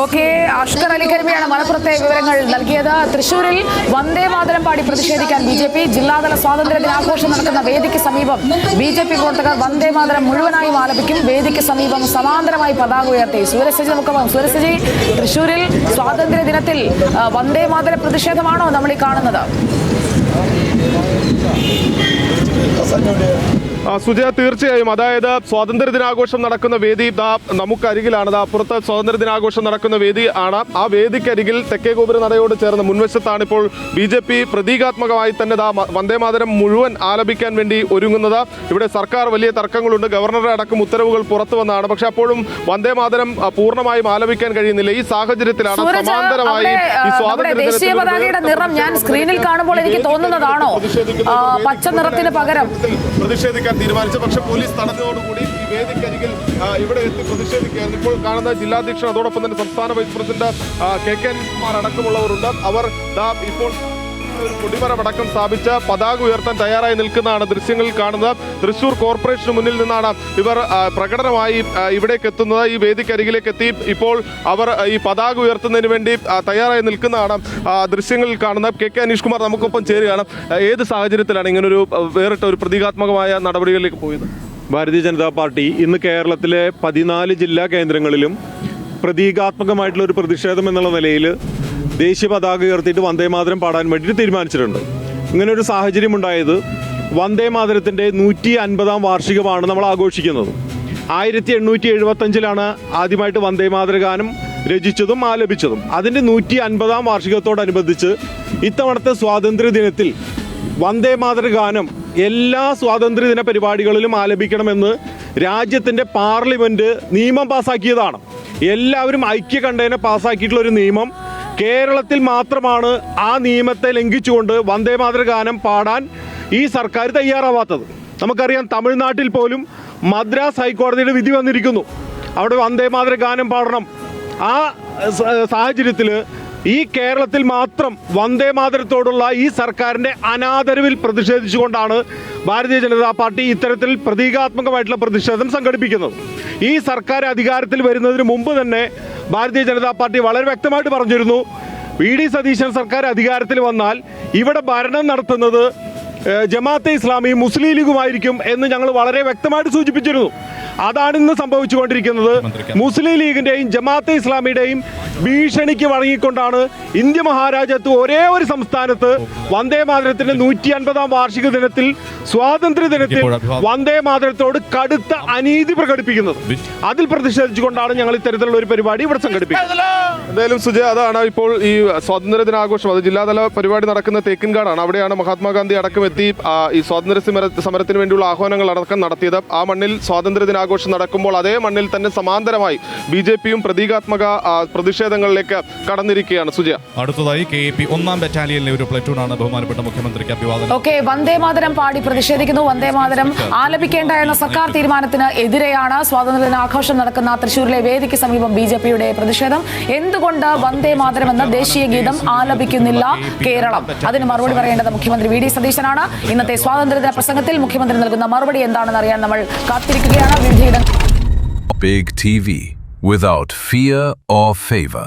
Okay, Ashkar Ali കരിമയാണ് മലപ്പുറത്തെ വിവരങ്ങൾ നൽകിയത്. തൃശൂരിൽ വന്ദേ മാതരം പാടി പ്രതിഷേധിക്കാൻ ബി.ജെ.പി. ജില്ലാതല സ്വാതന്ത്ര്യ ദിനാഘോഷം നടക്കുന്ന വേദിക്ക് സമീപം ബി.ജെ.പി. പ്രവർത്തകർ വന്ദേ മാതരം മുഴുവനായും ആലപിക്കും. വേദിക്ക് സമീപം സമാന്തരമായി പതാക ഉയർത്തി. സൂരജ്, തൃശൂരിൽ സ്വാതന്ത്ര്യ ദിനത്തിൽ വന്ദേ മാതര പ്രതിഷേധമാണോ നമ്മൾ ഈ കാണുന്നത്? സുജയ, തീർച്ചയായും. അതായത് സ്വാതന്ത്ര്യ ദിനാഘോഷം നടക്കുന്ന വേദി നമുക്കരികിലാണ്. അപ്പുറത്ത് സ്വാതന്ത്ര്യ ദിനാഘോഷം നടക്കുന്ന വേദി ആണ്. ആ വേദിക്കരികിൽ തെക്കേ ഗോപുര നടയോട് ചേർന്ന് മുൻവശത്താണ് ഇപ്പോൾ ബി.ജെ.പി. പ്രതീകാത്മകമായി തന്നെ വന്ദേമാതരം മുഴുവൻ ആലപിക്കാൻ വേണ്ടി ഒരുങ്ങുന്നത്. ഇവിടെ സർക്കാർ വലിയ തർക്കങ്ങളുണ്ട്. ഗവർണറുടെ അടക്കം ഉത്തരവുകൾ പുറത്തു വന്നതാണ്. പക്ഷെ അപ്പോഴും വന്ദേമാതരം പൂർണ്ണമായും ആലപിക്കാൻ കഴിയുന്നില്ല. ഈ സാഹചര്യത്തിലാണ് സമാന്തരമായി ഈ ദേശീയ പതാകയുടെ നിറം ഞാൻ സ്ക്രീനിൽ കാണുമ്പോൾ എനിക്ക് തോന്നുന്നതാണോ പച്ച നിറത്തിന് പകരം പ്രതിഷേധിക്കാൻ തീരുമാനിച്ചു. പക്ഷെ പോലീസ് തടഞ്ഞതോടുകൂടി ഈ വേദിക്കരികിൽ ഇവിടെ എത്തി പ്രതിഷേധിക്കുകയാണ്. ഇപ്പോൾ കാണുന്ന ജില്ലാധ്യക്ഷൻ, അതോടൊപ്പം തന്നെ സംസ്ഥാന വൈസ് പ്രസിഡന്റ് കെ അനീഷ് അടക്കമുള്ളവരുണ്ട്. അവർ ഇപ്പോൾ ഒരു കൊടിമരമടക്കം സ്ഥാപിച്ച് പതാക ഉയർത്താൻ തയ്യാറായി നിൽക്കുന്നതാണ് ദൃശ്യങ്ങളിൽ കാണുന്നത്. തൃശൂർ കോർപ്പറേഷന് മുന്നിൽ നിന്നാണ് ഇവർ പ്രകടനമായി ഇവിടേക്ക് എത്തുന്നത്. ഈ വേദിക്കരികിലേക്ക് എത്തി ഇപ്പോൾ അവർ ഈ പതാക ഉയർത്തുന്നതിന് വേണ്ടി തയ്യാറായി നിൽക്കുന്നതാണ് ദൃശ്യങ്ങളിൽ കാണുന്നത്. കെ അനീഷ് കുമാർ നമുക്കൊപ്പം ചേരുകയാണ്. ഏത് സാഹചര്യത്തിലാണ് ഇങ്ങനൊരു വേറിട്ട ഒരു പ്രതീകാത്മകമായ നടപടികളിലേക്ക് പോയത്? ഭാരതീയ ജനതാ പാർട്ടി ഇന്ന് കേരളത്തിലെ 14 ജില്ലാ കേന്ദ്രങ്ങളിലും പ്രതീകാത്മകമായിട്ടുള്ള ഒരു പ്രതിഷേധം എന്നുള്ള നിലയിൽ ദേശീയ പതാക ഉയർത്തിയിട്ട് വന്ദേമാതരം പാടാൻ വേണ്ടിയിട്ട് തീരുമാനിച്ചിട്ടുണ്ട്. ഇങ്ങനൊരു സാഹചര്യം ഉണ്ടായത് വന്ദേമാതരത്തിൻ്റെ 150-ാം വാർഷികമാണ് നമ്മൾ ആഘോഷിക്കുന്നത്. 1875 ആദ്യമായിട്ട് വന്ദേമാതര ഗാനം രചിച്ചതും ആലപിച്ചതും. അതിൻ്റെ 150-ാം വാർഷികത്തോടനുബന്ധിച്ച് ഇത്തവണത്തെ സ്വാതന്ത്ര്യ ദിനത്തിൽ വന്ദേമാതര ഗാനം എല്ലാ സ്വാതന്ത്ര്യദിന പരിപാടികളിലും ആലപിക്കണമെന്ന് രാജ്യത്തിൻ്റെ പാർലമെൻറ്റ് നിയമം പാസ്സാക്കിയതാണ്. എല്ലാവരും ഐക്യകണ്ഠേന പാസ്സാക്കിയിട്ടുള്ള ഒരു നിയമം. കേരളത്തിൽ മാത്രമാണ് ആ നിയമത്തെ ലംഘിച്ചുകൊണ്ട് വന്ദേമാതര ഗാനം പാടാൻ ഈ സർക്കാർ തയ്യാറാവാത്തത്. നമുക്കറിയാം, തമിഴ്നാട്ടിൽ പോലും മദ്രാസ് ഹൈക്കോടതിയുടെ വിധി വന്നിരിക്കുന്നു. അവിടെ വന്ദേമാതര ഗാനം പാടണം. ആ സാഹചര്യത്തിൽ ഈ കേരളത്തിൽ മാത്രം വന്ദേമാതരത്തോടുള്ള ഈ സർക്കാരിൻ്റെ അനാദരവിൽ പ്രതിഷേധിച്ചുകൊണ്ടാണ് ഭാരതീയ ജനതാ പാർട്ടി ഇത്തരത്തിൽ പ്രതീകാത്മകമായിട്ടുള്ള പ്രതിഷേധം സംഘടിപ്പിക്കുന്നത്. ഈ സർക്കാർ അധികാരത്തിൽ വരുന്നതിന് മുമ്പ് തന്നെ ഭാരതീയ ജനതാ പാർട്ടി വളരെ വ്യക്തമായിട്ട് പറഞ്ഞിരുന്നു, വി.ഡി. സതീശൻ സർക്കാർ അധികാരത്തിൽ വന്നാൽ ഇവിടെ ഭരണം നടത്തുന്നത് ജമാഅത്തെ ഇസ്ലാമിയും മുസ്ലിം ലീഗുമായിരിക്കും എന്ന് ഞങ്ങൾ വളരെ വ്യക്തമായിട്ട് സൂചിപ്പിച്ചിരുന്നു. അതാണ് ഇന്ന് സംഭവിച്ചുകൊണ്ടിരിക്കുന്നത്. മുസ്ലിം ലീഗിൻ്റെയും ജമാഅത്തെ ഇസ്ലാമിയുടെയും ഭീഷണിക്ക് വഴങ്ങിക്കൊണ്ടാണ് ഇന്ത്യ മഹാരാജ്യത്ത് ഒരേ ഒരു സംസ്ഥാനത്ത് വന്ദേമാതരത്തിന്റെ 150-ാം വാർഷിക ദിനത്തിൽ, സ്വാതന്ത്ര്യ ദിനത്തിൽ വന്ദേമാതരത്തോട് കടുത്ത അനീതി പ്രകടിപ്പിക്കുന്നത്. അതിൽ പ്രതിഷേധിച്ചുകൊണ്ടാണ് ഞങ്ങൾ ഇത്തരത്തിലുള്ള ഒരു പരിപാടി ഇവിടെ സംഘടിപ്പിക്കുന്നത്. എന്തായാലും സുജയ, അതാണ് ഇപ്പോൾ ഈ സ്വാതന്ത്ര്യ ദിനാഘോഷം. അത് ജില്ലാതല പരിപാടി നടക്കുന്ന തേക്കിൻകാടാണ്. അവിടെയാണ് മഹാത്മാഗാന്ധി അടക്കം എത്തി ഈ സ്വാതന്ത്ര്യ സമരത്തിന് വേണ്ടിയുള്ള ആഹ്വാനങ്ങൾ അടക്കം നടത്തിയത്. ആ മണ്ണിൽ സ്വാതന്ത്ര്യ ദിനാഘോഷം നടക്കുമ്പോൾ അതേ മണ്ണിൽ തന്നെ സമാന്തരമായി ബി.ജെ.പിയും പ്രതീകാത്മക പ്രതിഷേധങ്ങളിലേക്ക് കടന്നിരിക്കുകയാണ്. സുജയ, അടുത്തതായി KAP 1-ാം ബറ്റാലിയനിലെ ഒരു പ്ലറ്റൂണാണ് ബഹുമാനപ്പെട്ട മുഖ്യമന്ത്രിക്ക് അഭിവാദനം. ഓക്കെ, വന്ദേമാതരം പാടി പ്രതിഷേധിക്കുന്നു. വന്ദേമാതരം ആലപിക്കേണ്ട എന്ന സർക്കാർ തീരുമാനത്തിന് എതിരെയാണ് സ്വാതന്ത്ര്യ ദിനാഘോഷം നടക്കുന്ന തൃശൂരിലെ വേദിക്ക് സമീപം ബി.ജെ.പിയുടെ പ്രതിഷേധം. എന്തുകൊണ്ട് വന്ദേമാതരം എന്ന ദേശീയ ഗീതം ആലപിക്കുന്നില്ല കേരളം? അതിന് മറുപടി പറയേണ്ടത് മുഖ്യമന്ത്രി വി.ഡി. സതീശനാണ്. ഇന്നത്തെ സ്വാതന്ത്ര്യദിന പ്രസംഗത്തിൽ മുഖ്യമന്ത്രി നൽകുന്ന മറുപടി എന്താണെന്ന് അറിയാൻ നമ്മൾ കാത്തിരിക്കുകയാണ്. Big TV, without fear or favor.